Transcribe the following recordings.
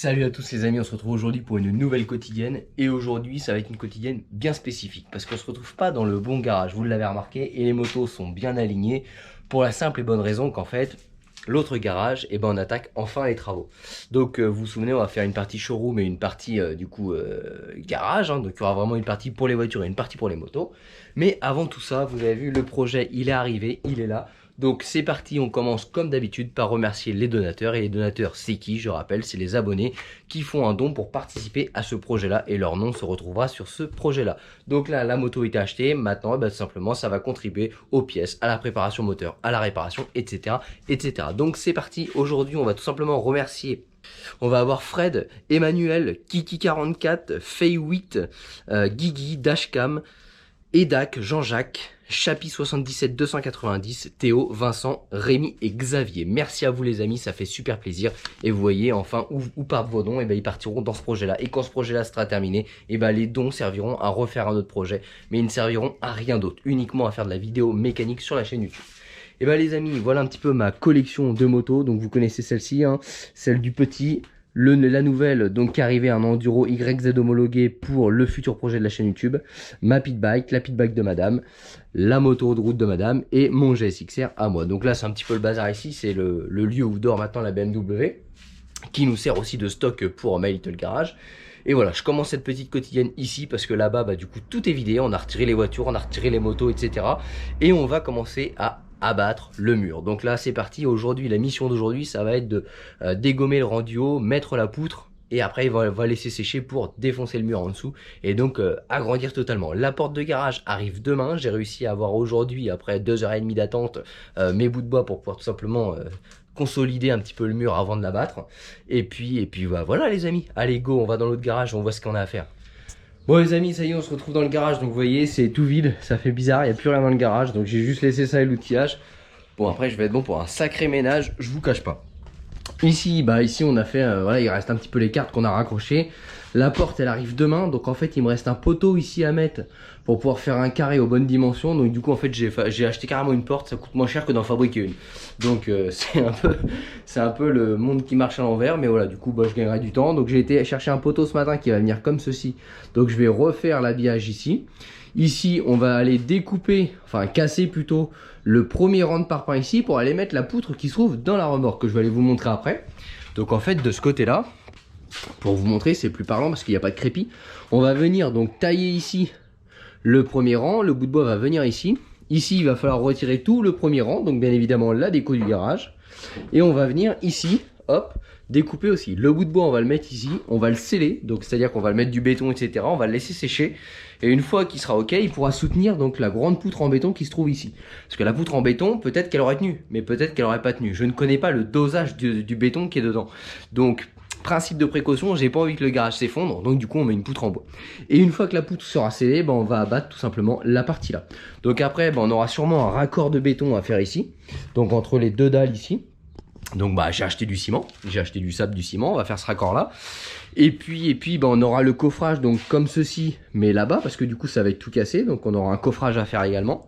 Salut à tous les amis, on se retrouve aujourd'hui pour une nouvelle quotidienne. Et aujourd'hui ça va être une quotidienne bien spécifique parce qu'on se retrouve pas dans le bon garage, vous l'avez remarqué, et les motos sont bien alignées pour la simple et bonne raison qu'en fait l'autre garage, on attaque enfin les travaux. Donc vous vous souvenez, on va faire une partie showroom et une partie garage, hein. Donc il y aura vraiment une partie pour les voitures et une partie pour les motos. Mais avant tout ça, vous avez vu, le projet il est arrivé, il est là. Donc c'est parti, on commence comme d'habitude par remercier les donateurs. Et les donateurs, c'est qui? Je rappelle, c'est les abonnés qui font un don pour participer à ce projet-là. Et leur nom se retrouvera sur ce projet-là. Donc là, la moto est achetée. Maintenant, tout simplement, ça va contribuer aux pièces, à la préparation moteur, à la réparation, etc. etc. Donc c'est parti, aujourd'hui, on va tout simplement remercier. On va avoir Fred, Emmanuel, Kiki44, Fay8, Guigui, Dashcam, Edac, Jean-Jacques, Chapi 77 290, Théo, Vincent, Rémi et Xavier. Merci à vous les amis, ça fait super plaisir. Et vous voyez enfin où partent vos dons, et ils partiront dans ce projet-là. Et quand ce projet-là sera terminé, les dons serviront à refaire un autre projet. Mais ils ne serviront à rien d'autre, uniquement à faire de la vidéo mécanique sur la chaîne YouTube. Et les amis, voilà un petit peu ma collection de motos. Donc vous connaissez celle-ci, hein, celle du petit. La nouvelle donc qui est arrivée, un enduro YZ homologué pour le futur projet de la chaîne YouTube, ma pit bike, la pit bike de madame, la moto de route de madame et mon GSXR à moi. Donc là c'est un petit peu le bazar ici, c'est le lieu où dort maintenant la BMW, qui nous sert aussi de stock pour My Little Garage. Et voilà, je commence cette petite quotidienne ici parce que là-bas, du coup, tout est vidé. On a retiré les voitures, on a retiré les motos, etc. Et on va commencer à abattre le mur. Donc là, c'est parti. Aujourd'hui, la mission d'aujourd'hui, ça va être de dégommer le rendu haut, mettre la poutre. Et après, on va laisser sécher pour défoncer le mur en dessous. Et donc, agrandir totalement. La porte de garage arrive demain. J'ai réussi à avoir aujourd'hui, après 2h30 d'attente, mes bouts de bois pour pouvoir tout simplement... consolider un petit peu le mur avant de l'abattre. Et puis voilà les amis. Allez go, on va dans l'autre garage, on voit ce qu'on a à faire. Bon les amis, ça y est, on se retrouve dans le garage. Donc vous voyez, c'est tout vide, ça fait bizarre, il n'y a plus rien dans le garage. Donc j'ai juste laissé ça et l'outillage. Bon après je vais être bon pour un sacré ménage, je vous cache pas. Ici, ici on a fait, voilà, il reste un petit peu les cartes qu'on a raccrochées. La porte elle arrive demain, donc en fait il me reste un poteau ici à mettre pour pouvoir faire un carré aux bonnes dimensions. Donc du coup en fait j'ai acheté carrément une porte, ça coûte moins cher que d'en fabriquer une. Donc c'est un peu le monde qui marche à l'envers, mais voilà, du coup je gagnerai du temps. Donc j'ai été chercher un poteau ce matin qui va venir comme ceci. Donc je vais refaire l'habillage ici. Ici on va aller découper, enfin casser plutôt, le premier rang de parpaing ici pour aller mettre la poutre qui se trouve dans la remorque, que je vais aller vous montrer après. Donc en fait de ce côté là, pour vous montrer, c'est plus parlant parce qu'il n'y a pas de crépi. On va venir donc tailler ici le premier rang, le bout de bois va venir ici. Ici il va falloir retirer tout le premier rang, donc bien évidemment la déco du garage. Et on va venir ici, hop, découper aussi. Le bout de bois on va le mettre ici, on va le sceller, donc c'est à dire qu'on va le mettre du béton, etc. On va le laisser sécher. Et une fois qu'il sera ok, il pourra soutenir donc la grande poutre en béton qui se trouve ici. Parce que la poutre en béton, peut-être qu'elle aurait tenu, mais peut-être qu'elle aurait pas tenu. Je ne connais pas le dosage du béton qui est dedans. Donc principe de précaution, j'ai pas envie que le garage s'effondre, donc du coup on met une poutre en bois. Et une fois que la poutre sera scellée, on va abattre tout simplement la partie là. Donc après on aura sûrement un raccord de béton à faire ici, donc entre les deux dalles ici. Donc j'ai acheté du ciment, j'ai acheté du sable, du ciment, on va faire ce raccord là. Et puis on aura le coffrage donc comme ceci, mais là-bas, parce que du coup ça va être tout cassé, donc on aura un coffrage à faire également.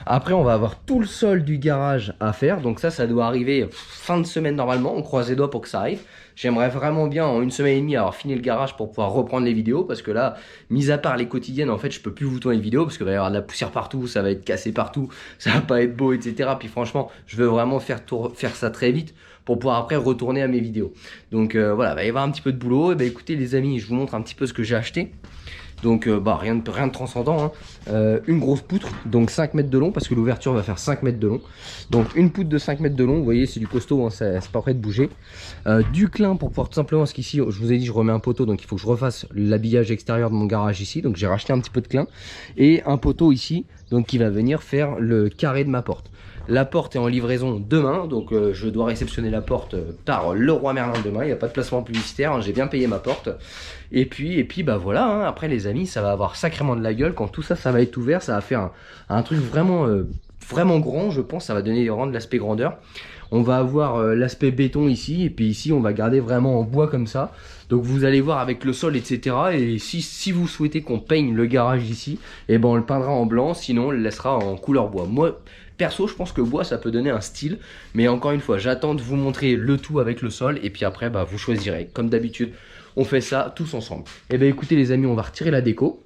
Après on va avoir tout le sol du garage à faire, donc ça doit arriver fin de semaine normalement, on croise les doigts pour que ça arrive. J'aimerais vraiment bien en une semaine et demie avoir fini le garage pour pouvoir reprendre les vidéos, parce que là, mis à part les quotidiennes, en fait je peux plus vous tourner une vidéo, parce qu'il va y avoir de la poussière partout, ça va être cassé partout, ça va pas être beau, etc. Puis franchement, je veux vraiment faire ça très vite, pour pouvoir après retourner à mes vidéos. Donc voilà, il va y avoir un petit peu de boulot. Et écoutez les amis, je vous montre un petit peu ce que j'ai acheté. Donc rien de transcendant, hein. Une grosse poutre, donc 5 mètres de long, parce que l'ouverture va faire 5 mètres de long. Donc une poutre de 5 mètres de long, vous voyez c'est du costaud, hein, c'est pas prêt de bouger. Du clin pour pouvoir tout simplement, parce qu'ici je vous ai dit je remets un poteau, donc il faut que je refasse l'habillage extérieur de mon garage ici. Donc j'ai racheté un petit peu de clin. Et un poteau ici, donc qui va venir faire le carré de ma porte. La porte est en livraison demain, donc je dois réceptionner la porte par Leroy Merlin demain. Il n'y a pas de placement publicitaire, hein, j'ai bien payé ma porte. Et puis voilà, hein, après les amis, ça va avoir sacrément de la gueule. Quand tout ça, ça va être ouvert, ça va faire un truc vraiment, vraiment grand, je pense. Ça va donner vraiment de l'aspect grandeur. On va avoir l'aspect béton ici, et puis ici on va garder vraiment en bois comme ça. Donc vous allez voir avec le sol, etc. Et si vous souhaitez qu'on peigne le garage ici, on le peindra en blanc, sinon on le laissera en couleur bois. Moi Perso, je pense que bois, ça peut donner un style. Mais encore une fois, j'attends de vous montrer le tout avec le sol. Et puis après, bah, vous choisirez. Comme d'habitude, on fait ça tous ensemble. Et bien écoutez les amis, on va retirer la déco.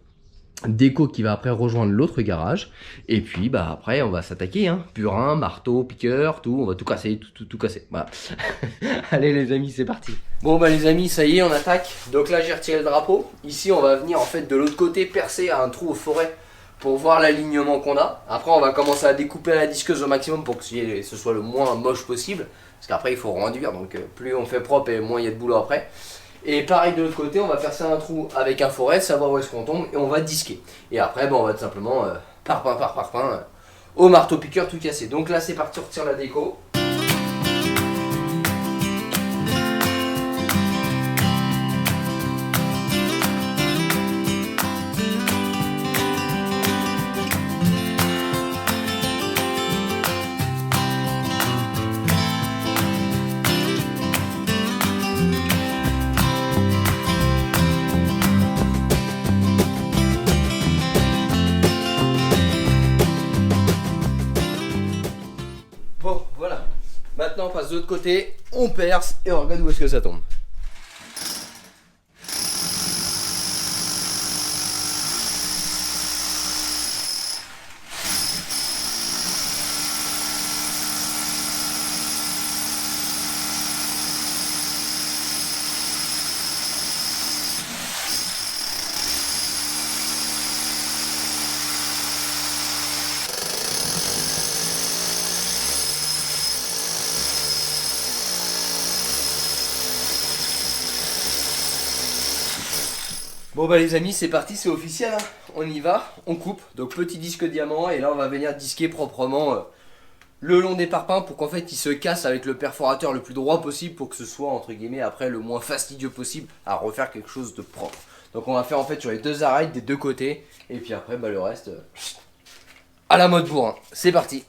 Déco qui va après rejoindre l'autre garage. Et puis bah après on va s'attaquer, hein. Purin, marteau, piqueur, tout. On va tout casser, tout casser. Voilà. Allez les amis, c'est parti. Bon bah les amis, ça y est, on attaque. Donc là j'ai retiré le drapeau. Ici on va venir en fait de l'autre côté percer à un trou au forêt pour voir l'alignement qu'on a. Après on va commencer à découper à la disqueuse au maximum pour que ce soit le moins moche possible. Parce qu'après il faut renduire, donc plus on fait propre et moins il y a de boulot après. Et pareil de l'autre côté, on va percer un trou avec un forêt, savoir où est-ce qu'on tombe, et on va disquer. Et après, bon, on va tout simplement, parpaing par parpaing, au marteau piqueur tout casser. Donc là, c'est parti, on retire la déco. Bon, voilà. Maintenant, on passe de l'autre côté, on perce et on regarde où est-ce que ça tombe. Bon bah les amis, c'est parti, c'est officiel, hein. On y va, on coupe, donc petit disque diamant, et là on va venir disquer proprement le long des parpaings pour qu'en fait il se casse avec le perforateur le plus droit possible pour que ce soit entre guillemets après le moins fastidieux possible à refaire quelque chose de propre. Donc on va faire en fait sur les deux arêtes des deux côtés, et puis après bah le reste à la mode bourrin. C'est parti.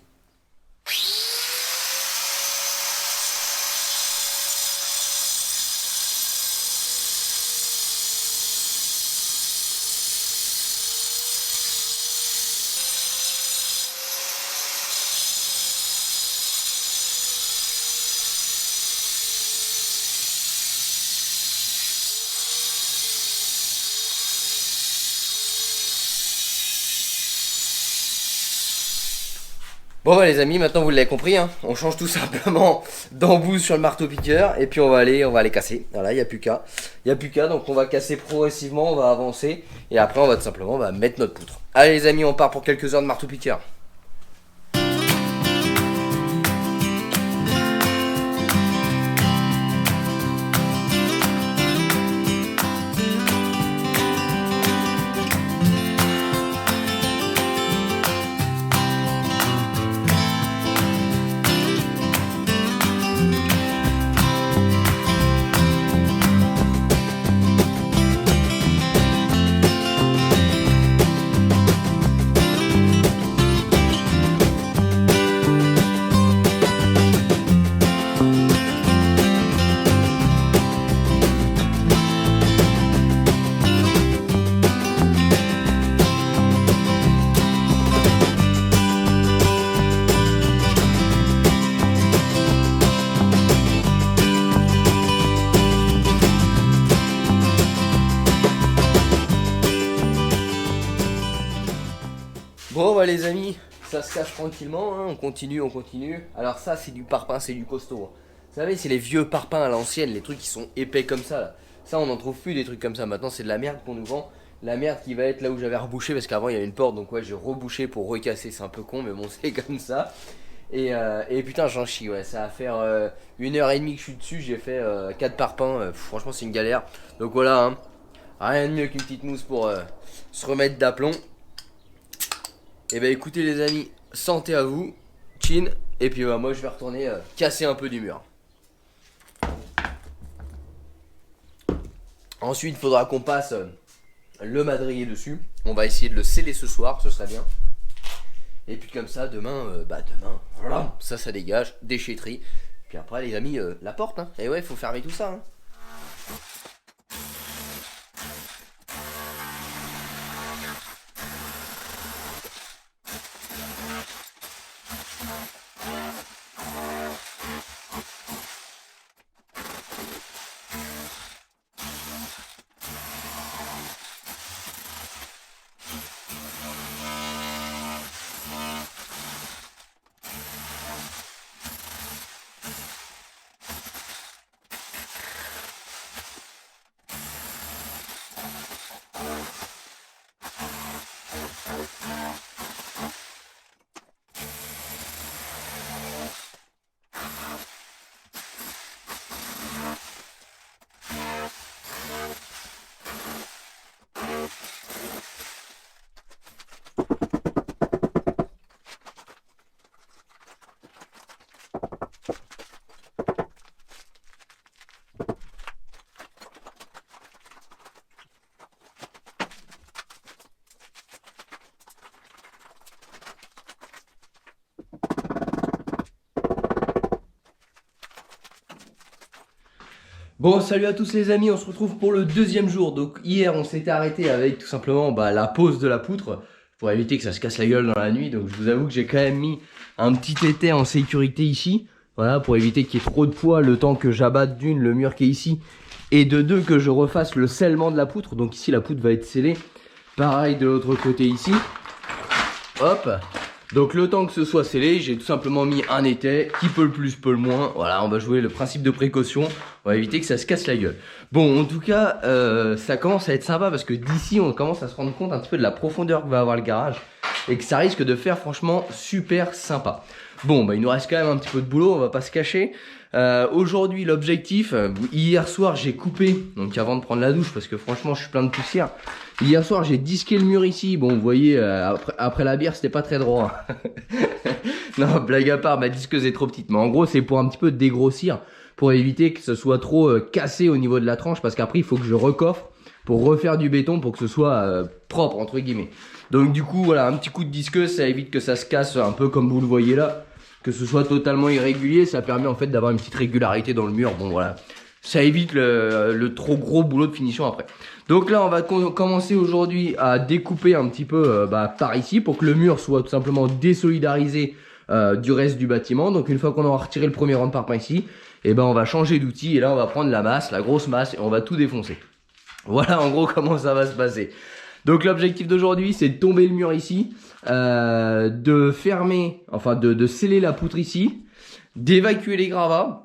Bon bah les amis, maintenant vous l'avez compris, hein, on change tout simplement d'embout sur le marteau piqueur et puis on va aller casser. Voilà, il n'y a plus qu'à. Il n'y a plus qu'à, donc on va casser progressivement, on va avancer et après on va tout simplement mettre notre poutre. Allez les amis, on part pour quelques heures de marteau piqueur. Bon bah les amis, ça se cache tranquillement, hein, on continue, on continue. Alors ça c'est du parpaing, c'est du costaud. Vous savez, c'est les vieux parpaings à l'ancienne, les trucs qui sont épais comme ça là. Ça on n'en trouve plus des trucs comme ça, maintenant c'est de la merde qu'on nous vend. La merde qui va être là où j'avais rebouché parce qu'avant il y avait une porte, donc ouais j'ai rebouché pour recasser, c'est un peu con mais bon c'est comme ça. Et putain j'en chie, ouais, ça va faire 1h30 que je suis dessus, j'ai fait 4 parpaings, franchement c'est une galère. Donc voilà, hein, rien de mieux qu'une petite mousse pour se remettre d'aplomb. Et bah écoutez les amis, santé à vous, chin, et puis moi je vais retourner casser un peu du mur. Ensuite il faudra qu'on passe le madrier dessus, on va essayer de le sceller ce soir, ce serait bien. Et puis comme ça demain, voilà, ça dégage, déchetterie. Puis après les amis, la porte, hein, et ouais faut fermer tout ça, hein. Bon, salut à tous les amis, on se retrouve pour le deuxième jour. Donc hier on s'était arrêté avec tout simplement la pose de la poutre pour éviter que ça se casse la gueule dans la nuit. Donc je vous avoue que j'ai quand même mis un petit étai en sécurité ici, voilà, pour éviter qu'il y ait trop de poids le temps que j'abatte d'une le mur qui est ici et de deux que je refasse le scellement de la poutre. Donc ici la poutre va être scellée, pareil de l'autre côté ici, hop. Donc le temps que ce soit scellé, j'ai tout simplement mis un étai, qui peut le plus, peut le moins. Voilà, on va jouer le principe de précaution, on va éviter que ça se casse la gueule. Bon, en tout cas, ça commence à être sympa parce que d'ici, on commence à se rendre compte un petit peu de la profondeur que va avoir le garage et que ça risque de faire franchement super sympa. Bon, il nous reste quand même un petit peu de boulot, on va pas se cacher. Aujourd'hui, l'objectif, hier soir, j'ai coupé, donc avant de prendre la douche, parce que franchement, je suis plein de poussière. Hier soir, j'ai disqué le mur ici. Bon, vous voyez, après la bière, c'était pas très droit. Non, blague à part, ma disqueuse est trop petite. Mais en gros, c'est pour un petit peu dégrossir, pour éviter que ce soit trop cassé au niveau de la tranche, parce qu'après, il faut que je recoffre pour refaire du béton pour que ce soit propre, entre guillemets. Donc du coup, voilà, un petit coup de disqueuse, ça évite que ça se casse un peu comme vous le voyez là, que ce soit totalement irrégulier. Ça permet en fait d'avoir une petite régularité dans le mur. Bon, voilà. Ça évite le trop gros boulot de finition après. Donc là, on va commencer aujourd'hui à découper un petit peu par ici pour que le mur soit tout simplement désolidarisé du reste du bâtiment. Donc une fois qu'on aura retiré le premier rang de parpaing ici, on va changer d'outil et là on va prendre la masse, la grosse masse, et on va tout défoncer. Voilà en gros comment ça va se passer. Donc l'objectif d'aujourd'hui, c'est de tomber le mur ici, de fermer, enfin de sceller la poutre ici, d'évacuer les gravats.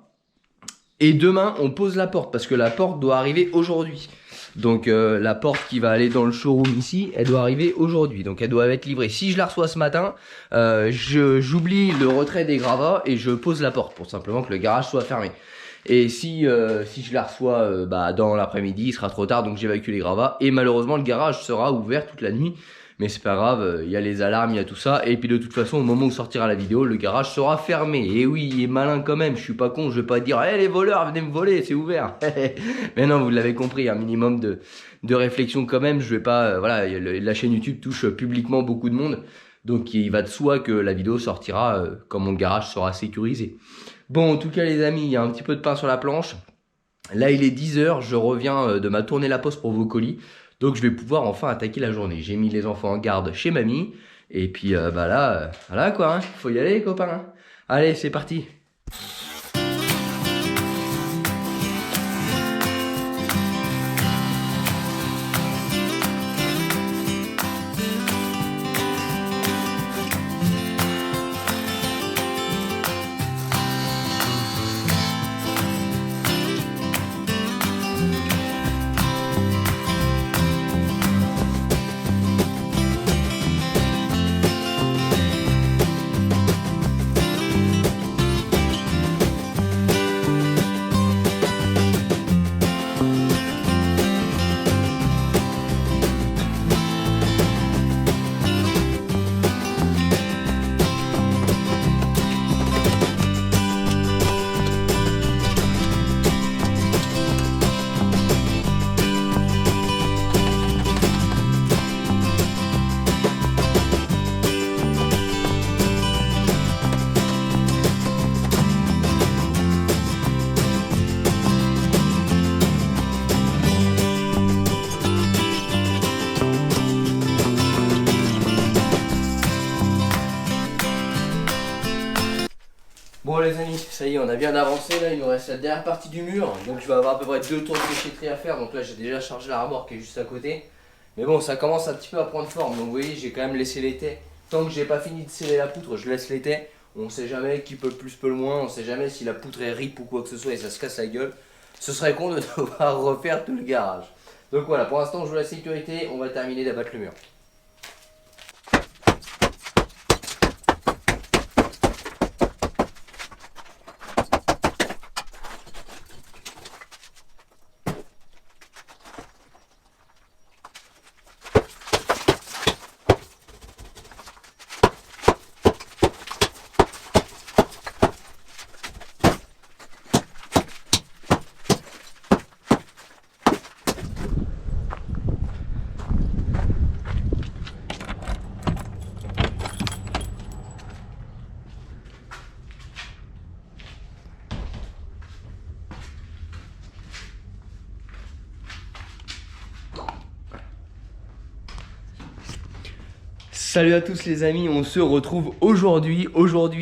Et demain, on pose la porte parce que la porte doit arriver aujourd'hui. Donc la porte qui va aller dans le showroom ici, elle doit arriver aujourd'hui. Donc elle doit être livrée. Si je la reçois ce matin, j'oublie le retrait des gravats et je pose la porte pour simplement que le garage soit fermé. Et si je la reçois dans l'après-midi, il sera trop tard, donc j'évacue les gravats. Et malheureusement, le garage sera ouvert toute la nuit. Mais c'est pas grave, il y a les alarmes, il y a tout ça. Et puis de toute façon, au moment où sortira la vidéo, le garage sera fermé. Et oui, il est malin quand même, je suis pas con, je vais pas dire les voleurs, venez me voler, c'est ouvert. Mais non, vous l'avez compris, un minimum de réflexion quand même. Je vais pas, la chaîne YouTube touche publiquement beaucoup de monde. Donc il va de soi que la vidéo sortira quand mon garage sera sécurisé. Bon, en tout cas les amis, il y a un petit peu de pain sur la planche. Là il est 10 h, je reviens de ma tournée la poste pour vos colis. Donc je vais pouvoir enfin attaquer la journée. J'ai mis les enfants en garde chez mamie. Et puis là, voilà quoi, hein. Faut y aller les copains. Hein. Allez, c'est parti. Bon les amis, ça y est, on a bien avancé là, il nous reste la dernière partie du mur. Donc je vais avoir à peu près 2 tours de déchetterie à faire. Donc là j'ai déjà chargé la remorque qui est juste à côté. Mais bon, ça commence un petit peu à prendre forme. Donc vous voyez, j'ai quand même laissé l'étai. Tant que j'ai pas fini de sceller la poutre, je laisse l'étai. On sait jamais qui peut le plus, peut le moins. On sait jamais si la poutre est rip ou quoi que ce soit et ça se casse la gueule. Ce serait con de devoir refaire tout le garage. Donc voilà, pour l'instant je joue la sécurité, on va terminer d'abattre le mur. Salut à tous les amis, on se retrouve aujourd'hui,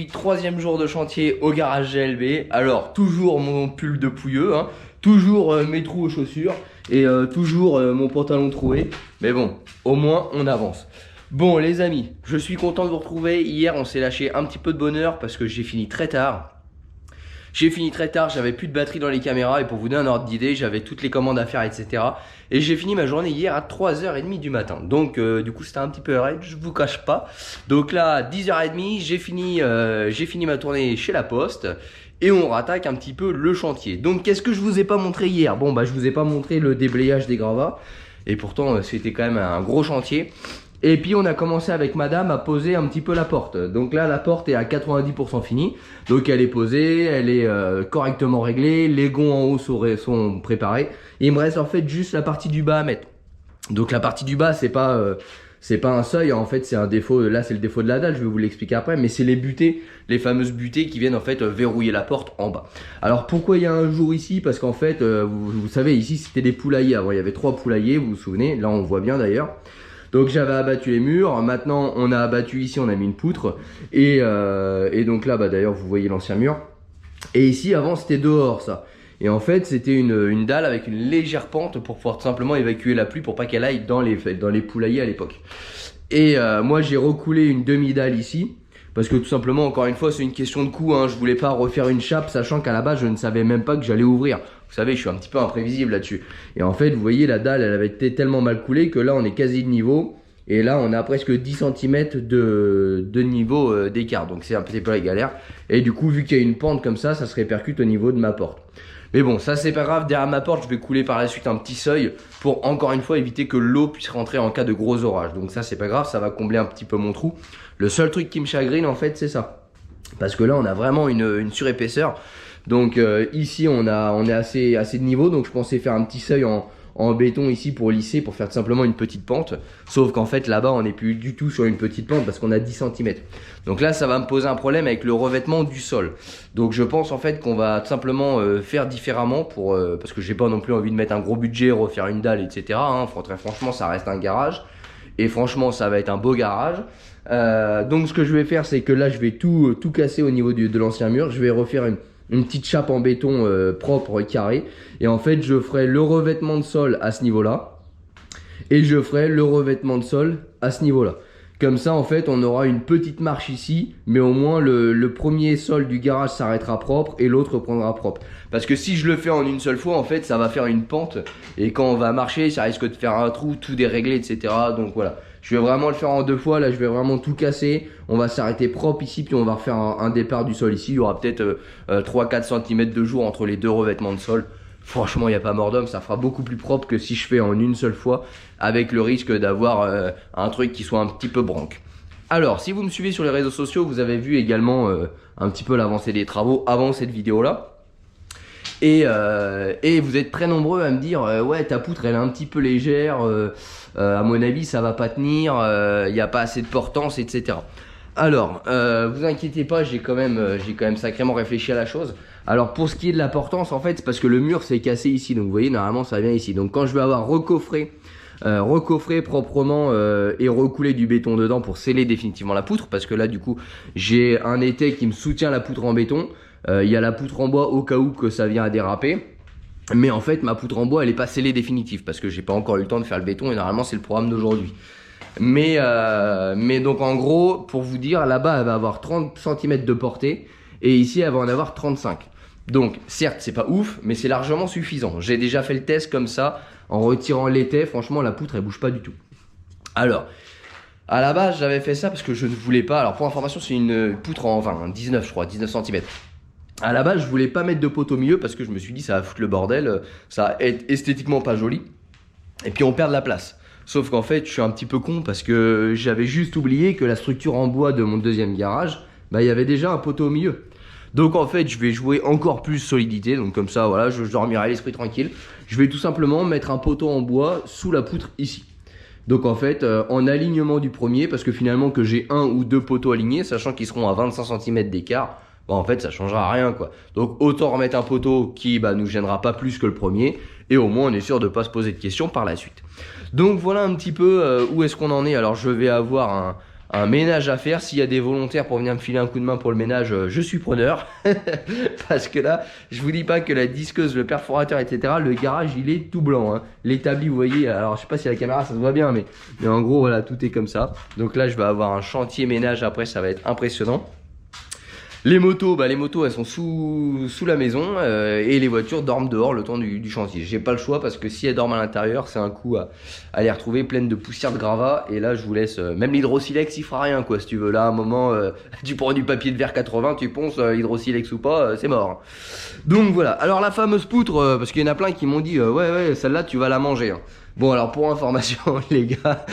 troisième jour de chantier au garage GLB. Alors toujours mon pull de pouilleux, hein, toujours mes trous aux chaussures et toujours mon pantalon troué. Mais bon, au moins on avance. Bon les amis, je suis content de vous retrouver. Hier on s'est lâché un petit peu de bonheur parce que j'ai fini très tard. J'avais plus de batterie dans les caméras et pour vous donner un ordre d'idée, j'avais toutes les commandes à faire, etc. Et j'ai fini ma journée hier à 3h30 du matin. Donc du coup c'était un petit peu raide, je vous cache pas. Donc là à 10h30, j'ai fini ma tournée chez la Poste. Et on rattaque un petit peu le chantier. Donc qu'est-ce que je vous ai pas montré hier? Bon bah je vous ai pas montré le déblayage des gravats. Et pourtant c'était quand même un gros chantier. Et puis on a commencé avec madame à poser un petit peu la porte. Donc là la porte est à 90% finie. Donc elle est posée, elle est correctement réglée. Les gonds en haut sont préparés. Et il me reste en fait juste la partie du bas à mettre. Donc la partie du bas c'est pas un seuil, en fait c'est un défaut. Là c'est le défaut de la dalle, je vais vous l'expliquer après. Mais c'est les butées, les fameuses butées qui viennent en fait verrouiller la porte en bas. Alors pourquoi il y a un jour ici? Parce qu'en fait vous savez ici c'était des poulaillers. Avant il y avait 3 poulaillers, vous vous souvenez. Là on voit bien d'ailleurs. Donc j'avais abattu les murs, maintenant on a abattu ici, on a mis une poutre et donc là bah d'ailleurs vous voyez l'ancien mur. Et ici avant c'était dehors ça. Et en fait c'était une dalle avec une légère pente pour pouvoir tout simplement évacuer la pluie pour pas qu'elle aille dans les poulaillers à l'époque. Et moi j'ai recoulé une demi-dalle ici. Parce que tout simplement, encore une fois, c'est une question de coût, hein. Je voulais pas refaire une chape, sachant qu'à la base, je ne savais même pas que j'allais ouvrir. Vous savez, je suis un petit peu imprévisible là-dessus. Et en fait, vous voyez, la dalle, elle avait été tellement mal coulée que là, on est quasi de niveau. Et là, on a presque 10 cm de niveau d'écart. Donc, c'est un petit peu la galère. Et du coup, vu qu'il y a une pente comme ça se répercute au niveau de ma porte. Mais bon, ça, c'est pas grave. Derrière ma porte, je vais couler par la suite un petit seuil pour, encore une fois, éviter que l'eau puisse rentrer en cas de gros orage. Donc ça, c'est pas grave. Ça va combler un petit peu mon trou. Le seul truc qui me chagrine, en fait, c'est ça. Parce que là, on a vraiment une surépaisseur. Donc ici, on est assez de niveau. Donc je pensais faire un petit seuil en béton ici pour lisser, pour faire tout simplement une petite pente. Sauf qu'en fait, là-bas, on n'est plus du tout sur une petite pente parce qu'on a 10 cm. Donc là, ça va me poser un problème avec le revêtement du sol. Donc je pense en fait qu'on va tout simplement faire différemment parce que j'ai pas non plus envie de mettre un gros budget, refaire une dalle, etc. Hein. Très franchement, ça reste un garage. Et franchement, ça va être un beau garage. Donc ce que je vais faire, c'est que là, je vais tout casser au niveau de l'ancien mur. Je vais refaire une petite chape en béton propre, carré. Et en fait, je ferai le revêtement de sol à ce niveau-là. Et je ferai le revêtement de sol à ce niveau-là. Comme ça, en fait, on aura une petite marche ici. Mais au moins, le premier sol du garage s'arrêtera propre et l'autre prendra propre. Parce que si je le fais en une seule fois, en fait, ça va faire une pente. Et quand on va marcher, ça risque de faire un trou, tout déréglé, etc. Donc voilà. Je vais vraiment le faire en 2 fois. Là, je vais vraiment tout casser. On va s'arrêter propre ici. Puis on va refaire un départ du sol ici. Il y aura peut-être 3-4 cm de jour entre les 2 revêtements de sol. Franchement, il n'y a pas mort d'homme. Ça fera beaucoup plus propre que si je fais en une seule fois. Avec le risque d'avoir un truc qui soit un petit peu branque. Alors, si vous me suivez sur les réseaux sociaux, vous avez vu également un petit peu l'avancée des travaux avant cette vidéo-là. Et vous êtes très nombreux à me dire ouais, ta poutre elle est un petit peu légère, à mon avis ça va pas tenir, il n'y a pas assez de portance, etc. Alors vous inquiétez pas, j'ai quand même sacrément réfléchi à la chose. Alors pour ce qui est de la portance, en fait c'est parce que le mur s'est cassé ici, donc vous voyez normalement ça vient ici. Donc quand je vais avoir recoffré proprement et recoulé du béton dedans pour sceller définitivement la poutre, parce que là du coup j'ai un étai qui me soutient la poutre en béton. Il y a la poutre en bois au cas où que ça vient à déraper. Mais en fait ma poutre en bois elle est pas scellée définitive parce que j'ai pas encore eu le temps de faire le béton et normalement c'est le programme d'aujourd'hui. Mais donc en gros pour vous dire, là-bas elle va avoir 30 cm de portée et ici elle va en avoir 35. Donc certes c'est pas ouf mais c'est largement suffisant. J'ai déjà fait le test comme ça en retirant l'étai, franchement la poutre elle bouge pas du tout. Alors à la base j'avais fait ça parce que je ne voulais pas, alors pour information c'est une poutre en 19 je crois, 19 cm. À la base, je voulais pas mettre de poteau au milieu parce que je me suis dit ça va foutre le bordel, ça va être esthétiquement pas joli. Et puis on perd de la place. Sauf qu'en fait, je suis un petit peu con parce que j'avais juste oublié que la structure en bois de mon deuxième garage, bah il y avait déjà un poteau au milieu. Donc en fait, je vais jouer encore plus solidité. Donc comme ça, voilà, je dormirai l'esprit tranquille. Je vais tout simplement mettre un poteau en bois sous la poutre ici. Donc en fait, en alignement du premier, parce que finalement que j'ai 1 ou 2 poteaux alignés, sachant qu'ils seront à 25 cm d'écart, bah en fait ça changera rien quoi. Donc autant remettre un poteau qui nous gênera pas plus que le premier et au moins on est sûr de pas se poser de questions par la suite. Donc voilà un petit peu où est-ce qu'on en est. Alors je vais avoir un ménage à faire. S'il y a des volontaires pour venir me filer un coup de main pour le ménage, je suis preneur. Parce que là, je vous dis pas que la disqueuse, le perforateur, etc., le garage, il est tout blanc. Hein. L'établi, vous voyez, alors je sais pas si à la caméra ça se voit bien, mais en gros, voilà, tout est comme ça. Donc là, je vais avoir un chantier ménage après, ça va être impressionnant. Les motos, elles sont sous la maison et les voitures dorment dehors le temps du chantier. J'ai pas le choix parce que si elles dorment à l'intérieur, c'est un coup à les retrouver pleines de poussière de gravat. Et là, je vous laisse, même l'hydrosilex, il fera rien quoi. Si tu veux, là, à un moment, tu prends du papier de verre 80, tu ponces, hydrosilex ou pas, c'est mort. Donc voilà. Alors la fameuse poutre, parce qu'il y en a plein qui m'ont dit, ouais, celle-là, tu vas la manger. Hein. Bon alors pour information les gars,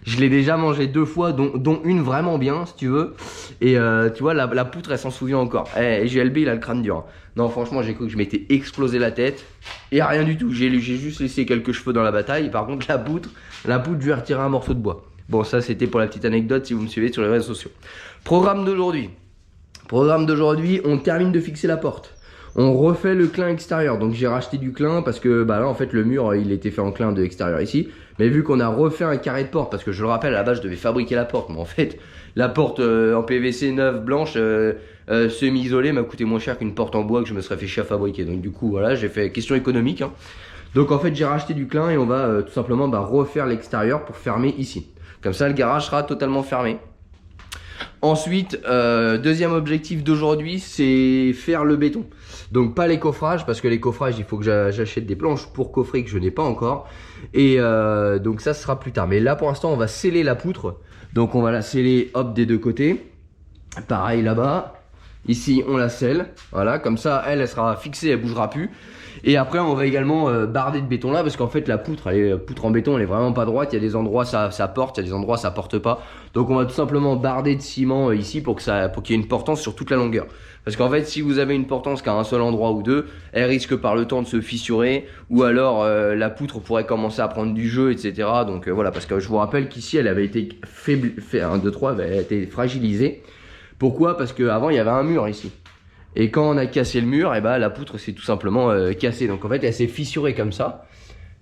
je l'ai déjà mangé 2 fois, dont une vraiment bien si tu veux. Et tu vois la poutre elle s'en souvient encore. GLB il a le crâne dur. Non franchement j'ai cru que je m'étais explosé la tête. Et rien du tout, j'ai juste laissé quelques cheveux dans la bataille. Par contre la poutre je lui ai retiré un morceau de bois. Bon ça c'était pour la petite anecdote si vous me suivez sur les réseaux sociaux. Programme d'aujourd'hui, on termine de fixer la porte. On refait le clin extérieur, donc j'ai racheté du clin parce que là en fait le mur il était fait en clin de extérieur ici. Mais vu qu'on a refait un carré de porte, parce que je le rappelle à la base je devais fabriquer la porte, mais en fait la porte en PVC neuve blanche semi-isolée m'a coûté moins cher qu'une porte en bois que je me serais fait chier à fabriquer. Donc du coup voilà j'ai fait question économique. Hein. Donc en fait j'ai racheté du clin et on va tout simplement refaire l'extérieur pour fermer ici. Comme ça le garage sera totalement fermé. Ensuite, deuxième objectif d'aujourd'hui, c'est faire le béton. Donc pas les coffrages, parce que les coffrages, il faut que j'achète des planches pour coffrer que je n'ai pas encore. Et donc ça sera plus tard. Mais là pour l'instant, on va sceller la poutre. Donc on va la sceller hop des deux côtés. Pareil là-bas. Ici, on la scelle. Voilà, comme ça, elle sera fixée, elle bougera plus. Et après, on va également barder de béton là, parce qu'en fait, la poutre en béton, elle est vraiment pas droite. Il y a des endroits ça porte, il y a des endroits ça porte pas. Donc, on va tout simplement barder de ciment ici pour qu'il y ait une portance sur toute la longueur. Parce qu'en fait, si vous avez une portance qu'à un seul endroit ou deux, elle risque par le temps de se fissurer, ou alors la poutre pourrait commencer à prendre du jeu, etc. Donc voilà, parce que je vous rappelle qu'ici, elle avait été elle a été fragilisée. Pourquoi? Parce qu'avant, il y avait un mur ici. Et quand on a cassé le mur, la poutre s'est tout simplement cassée. Donc en fait, elle s'est fissurée comme ça.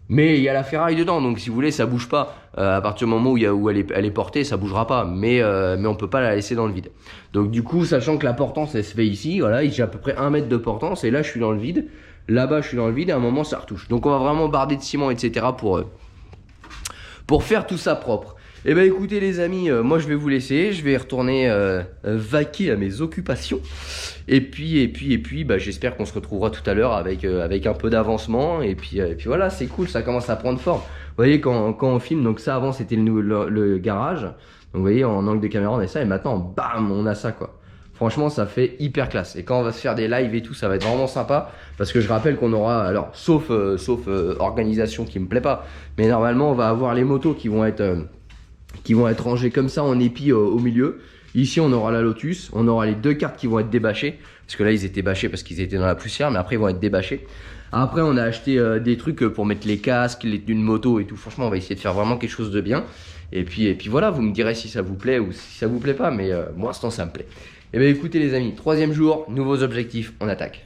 Mais il y a la ferraille dedans, donc si vous voulez, ça bouge pas. À partir du moment où elle est portée, ça bougera pas. Mais on peut pas la laisser dans le vide. Donc du coup, sachant que la portance, elle se fait ici, voilà, j'ai à peu près 1 mètre de portance. Et là, je suis dans le vide. Là-bas, je suis dans le vide. Et à un moment, ça retouche. Donc on va vraiment barder de ciment, etc. pour faire tout ça propre. Eh ben écoutez les amis, moi je vais vous laisser, je vais retourner vaquer à mes occupations. Et puis j'espère qu'on se retrouvera tout à l'heure avec un peu d'avancement. Et puis voilà, c'est cool, ça commence à prendre forme. Vous voyez quand on filme, donc ça avant c'était le garage. Donc vous voyez en angle de caméra on a ça et maintenant bam on a ça quoi. Franchement ça fait hyper classe. Et quand on va se faire des lives et tout, ça va être vraiment sympa. Parce que je rappelle qu'on aura, alors sauf organisation qui me plaît pas, mais normalement on va avoir les motos qui vont être rangées comme ça en épi au milieu. Ici on aura la Lotus, on aura les 2 cartes qui vont être débâchées. Parce que là ils étaient bâchés parce qu'ils étaient dans la poussière, mais après ils vont être débâchés. Après on a acheté des trucs pour mettre les casques, d'une moto et tout. Franchement on va essayer de faire vraiment quelque chose de bien. Et puis voilà, vous me direz si ça vous plaît ou si ça vous plaît pas, mais moi pour l'instant ça me plaît. Et bien écoutez les amis, 3e jour, nouveaux objectifs, on attaque.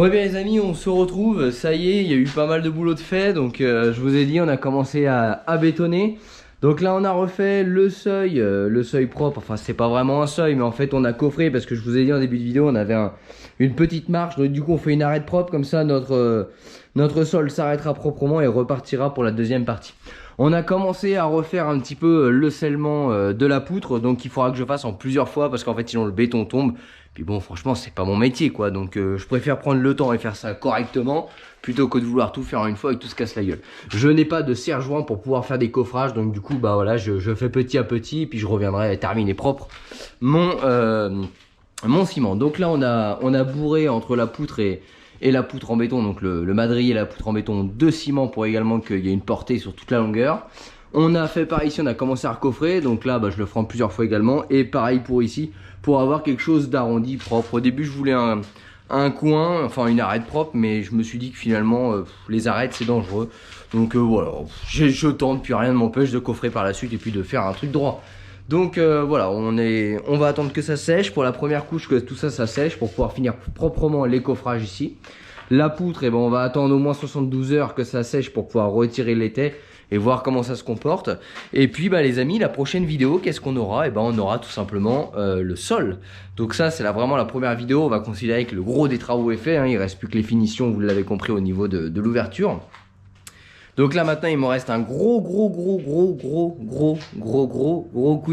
Bon, eh bien les amis, on se retrouve, ça y est, il y a eu pas mal de boulot de fait, donc je vous ai dit, on a commencé à bétonner. Donc là on a refait le seuil propre, enfin c'est pas vraiment un seuil, mais en fait on a coffré, parce que je vous ai dit en début de vidéo, on avait une petite marche, donc du coup on fait une arête propre, comme ça notre sol s'arrêtera proprement et repartira pour la deuxième partie. On a commencé à refaire un petit peu le scellement de la poutre, donc il faudra que je fasse en plusieurs fois, parce qu'en fait sinon le béton tombe. Puis bon, franchement, c'est pas mon métier, quoi. Donc, je préfère prendre le temps et faire ça correctement plutôt que de vouloir tout faire en une fois et que tout se casse la gueule. Je n'ai pas de serre-joint pour pouvoir faire des coffrages. Donc, du coup, bah voilà, je fais petit à petit. Et puis, je reviendrai terminer propre mon ciment. Donc là, on a bourré entre la poutre et la poutre en béton. Donc, le madrier et la poutre en béton de ciment pour également qu'il y ait une portée sur toute la longueur. On a fait par ici, on a commencé à recoffrer, donc là bah, je le ferai en plusieurs fois également, et pareil pour ici, pour avoir quelque chose d'arrondi, propre. Au début je voulais un coin, enfin une arête propre, mais je me suis dit que finalement les arêtes c'est dangereux, donc voilà, je tente, puis rien ne m'empêche de coffrer par la suite et puis de faire un truc droit. Donc voilà, on va attendre que ça sèche, pour la première couche que tout ça sèche, pour pouvoir finir proprement les coffrages ici. La poutre, eh ben, on va attendre au moins 72 heures que ça sèche pour pouvoir retirer l'étai et voir comment ça se comporte. Et puis bah, les amis, la prochaine vidéo, qu'est-ce qu'on aura? Eh ben, on aura tout simplement le sol. Donc ça c'est vraiment la première vidéo. On va considérer que le gros des travaux est fait, hein. Il ne reste plus que les finitions, vous l'avez compris, au niveau de l'ouverture. Donc là maintenant il me reste un gros coup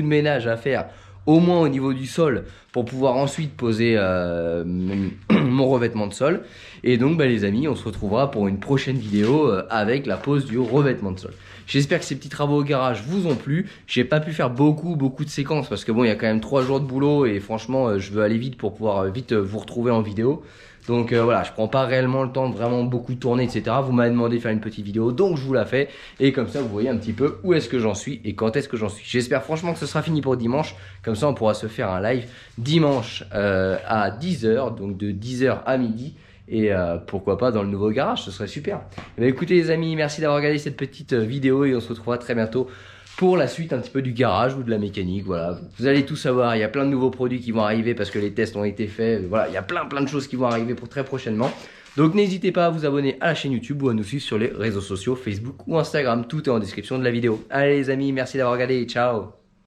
de ménage à faire, au moins au niveau du sol, pour pouvoir ensuite poser mon revêtement de sol. Et donc bah, les amis, on se retrouvera pour une prochaine vidéo avec la pose du revêtement de sol. J'espère que ces petits travaux au garage vous ont plu. J'ai pas pu faire beaucoup de séquences parce que bon, il y a quand même 3 jours de boulot et franchement je veux aller vite pour pouvoir vite vous retrouver en vidéo. Donc voilà, je prends pas réellement le temps de vraiment beaucoup tourner, etc. Vous m'avez demandé de faire une petite vidéo, donc je vous la fais. Et comme ça, vous voyez un petit peu où est-ce que j'en suis et quand est-ce que j'en suis. J'espère franchement que ce sera fini pour dimanche. Comme ça, on pourra se faire un live dimanche à 10 h, donc de 10 h à midi. Et pourquoi pas dans le nouveau garage, ce serait super. Et bien, écoutez les amis, merci d'avoir regardé cette petite vidéo et on se retrouvera très bientôt pour la suite un petit peu du garage ou de la mécanique. Voilà, vous allez tout savoir, il y a plein de nouveaux produits qui vont arriver parce que les tests ont été faits. Voilà, il y a plein de choses qui vont arriver pour très prochainement. Donc n'hésitez pas à vous abonner à la chaîne YouTube ou à nous suivre sur les réseaux sociaux, Facebook ou Instagram. Tout est en description de la vidéo. Allez les amis, merci d'avoir regardé, ciao.